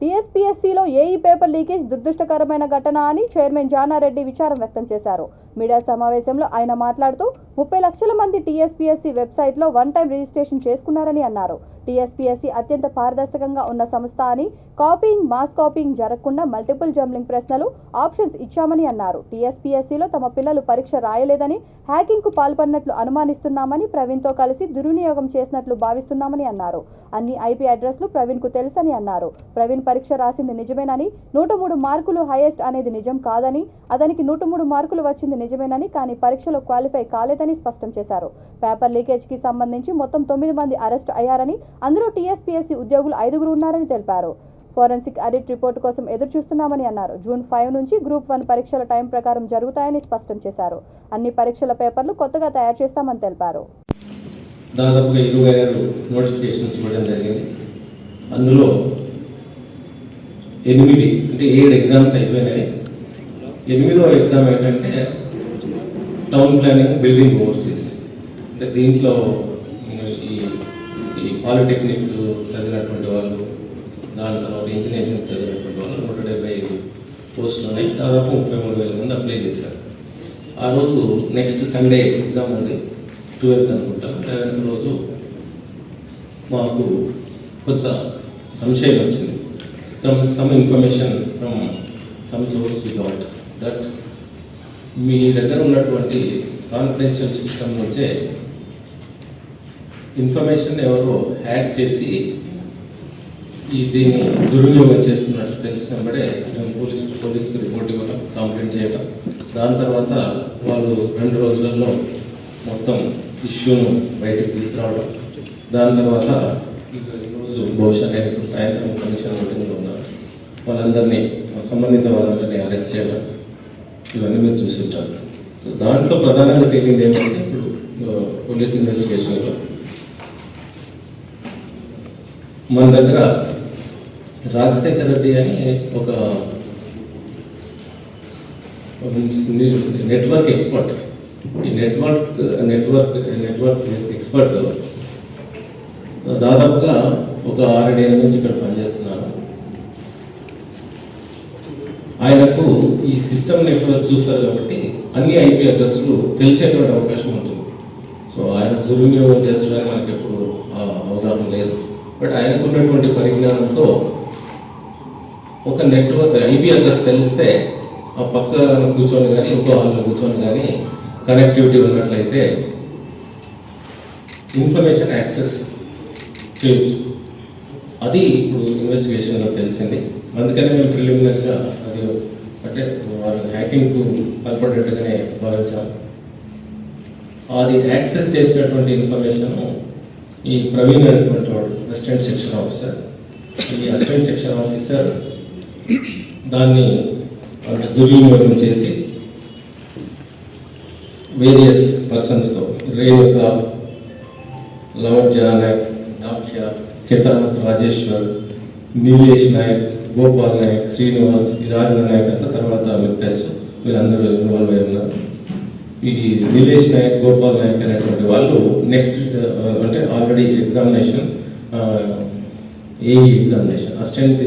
టీఎస్పీఎస్సీలో AE paper leakage దురదృష్టకరమైన ఘటన అని చైర్మన్ జానారెడ్డి విచారం వ్యక్తం చేశారు. మీడియా సమావేశంలో ఆయన మాట్లాడుతూ 30 లక్షల మంది టీఎస్పీఎస్సీ వెబ్సైట్లో వన్ టైం రిజిస్ట్రేషన్ చేసుకున్నారని అన్నారు. టీఎస్పీఎస్సీ అత్యంత పారదర్శకంగా ఉన్న సంస్థ అని, కాపీయింగ్, మాస్ కాపీయింగ్ జరగకుండా మల్టిపుల్ జంబ్లింగ్ ప్రశ్నలు, ఆప్షన్స్ ఇచ్చామని అన్నారు. టీఎస్పీఎస్సీలో తమ పిల్లలు పరీక్ష రాయలేదని, హ్యాకింగ్కు పాల్పడినట్లు అనుమానిస్తున్నామని, ప్రవీణ్తో కలిసి దుర్వినియోగం చేసినట్లు భావిస్తున్నామని అన్నారు. అన్ని ఐపీ అడ్రస్లు ప్రవీణ్కు తెలుసని అన్నారు. ప్రవీణ్ పరీక్ష రాసింది నిజమేనని, 103 మార్కులు హైయెస్ట్ అనేది నిజం కాదని, అతనికి 103 మార్కులు వచ్చింది నిజమేనని, కానీ పరీక్షలో క్వాలిఫై కాలేదని స్పష్టం చేశారు. పేపర్ లీకేజ్కి సంబంధించి మొత్తం 9 మంది అరెస్టు అయ్యారని, అందులో టీఎస్పీఎస్సీ ఉద్యోగులు 5 ఉన్నారని తెలిపారు. ఫోరెన్సిక్ ఆడిట్ రిపోర్టు కోసం ఎదురు చూస్తున్నామని అన్నారు. జూన్ 5 నుంచి గ్రూప్ 1 పరీక్షల టైం ప్రకారం జరుగుతాయని స్పష్టం చేశారు. అన్ని పరీక్షల పేపర్లు కొత్తగా తయారు చేస్తామని తెలిపారు. దాదాపుగా 26 నోటిఫికేషన్స్ ఇవ్వడం జరిగింది. అందులో 8 అంటే 7 ఎగ్జామ్స్ అయిపోయినాయి. 8వ ఎగ్జామ్ ఏంటంటే టౌన్ ప్లానింగ్, బిల్డింగ్ ఓవర్సీస్. అంటే దీంట్లో ఈ పాలిటెక్నిక్ చదివినటువంటి వాళ్ళు, దాని తర్వాత ఇంజనీరింగ్ చదివినటువంటి వాళ్ళు 175 పోస్టులు ఉన్నాయి. దాదాపు 33,000 మంది అప్లై చేశారు. ఆ రోజు నెక్స్ట్ సండే ఎగ్జామ్ ఉంది, 12th అనుకుంటా. 11th రోజు మాకు కొత్త సంశయం వచ్చింది. Some information from some source we got that మీ దగ్గర ఉన్నటువంటి కాన్ఫిడెన్షియల్ సిస్టమ్ నుంచే ఇన్ఫర్మేషన్ ఎవరో హ్యాక్ చేసి దీన్ని దుర్వినియోగం చేస్తున్నట్టు తెలిసినప్పుడే మేము పోలీస్కి రిపోర్ట్ ఇవ్వడం, కంప్లైంట్ చేయడం. దాని తర్వాత వాళ్ళు 2 రోజులలో మొత్తం ఇష్యూను బయటకు తీసుకురావడం. దాని తర్వాత ఈరోజు బహుశా నేను ఇప్పుడు సాయంత్రం కమిషన్ మీటింగ్లో ఉన్నాను, వాళ్ళందరినీ సంబంధిత వాళ్ళందరినీ అరెస్ట్ చేయడం, ఇవన్నీ మీరు చూస్తుంటారు. సో దాంట్లో ప్రధానంగా తెలియదు ఏంటంటే, ఇప్పుడు పోలీస్ ఇన్వెస్టిగేషన్లో మన దగ్గర రాజశేఖర్ రెడ్డి అని ఒక నెట్వర్క్ ఎక్స్పర్ట్, ఈ నెట్వర్క్ ఎక్స్పర్ట్ దాదాపుగా ఒక 6 ఏళ్ళ నుంచి ఇక్కడ పనిచేస్తున్నారు. ఆయనకు ఈ సిస్టమ్ నెట్వర్క్ చూస్తారు కాబట్టి అన్ని ఐపీ అడ్రస్లు తెలిసేటువంటి అవకాశం ఉంటుంది. సో ఆయన దుర్వినియోగం చేసడానికి మనకి ఎప్పుడు అవగాహన లేదు. బట్ ఆయనకు ఉన్నటువంటి పరిజ్ఞానంతో ఒక నెట్వర్క్ ఐపీ అడ్రస్ తెలిస్తే ఆ పక్క కూర్చొని కానీ ఇంకో హాల్లో కూర్చొని కానీ కనెక్టివిటీ ఉన్నట్లయితే ఇన్ఫర్మేషన్ యాక్సెస్ చేయవచ్చు. అది ఇప్పుడు ఇన్వెస్టిగేషన్లో తెలిసింది. అందుకని మేము ప్రిలిమినరీగా అది అంటే వారు హ్యాకింగ్కు పాల్పడేట్టుగానే భావించాం. అది యాక్సెస్ చేసినటువంటి ఇన్ఫర్మేషన్ ఈ ప్రవీణ్ అనేటువంటి వాడు అసిస్టెంట్ సెక్షన్ ఆఫీసర్. ఈ అసిస్టెంట్ సెక్షన్ ఆఫీసర్ దాన్ని దుర్వినియోగం చేసి వేరియస్ పర్సన్స్తో రేణుక, లవణ్య నాయక్, దాఖ్య, కేతారనాథ్ రాజేశ్వర్, నీలేష్ నాయక్, గోపాల్ నాయక్, శ్రీనివాస్, ఈ రాజేంద్ర నాయక్ అంతా తర్వాత మీకు తెలుసు, వీళ్ళందరూ ఇన్వాల్వ్ అయి ఉన్నారు. ఈ నీలేష్ నాయక్, గోపాల్ నాయక్ అనేటువంటి వాళ్ళు నెక్స్ట్ అంటే already examination, AE examination assistant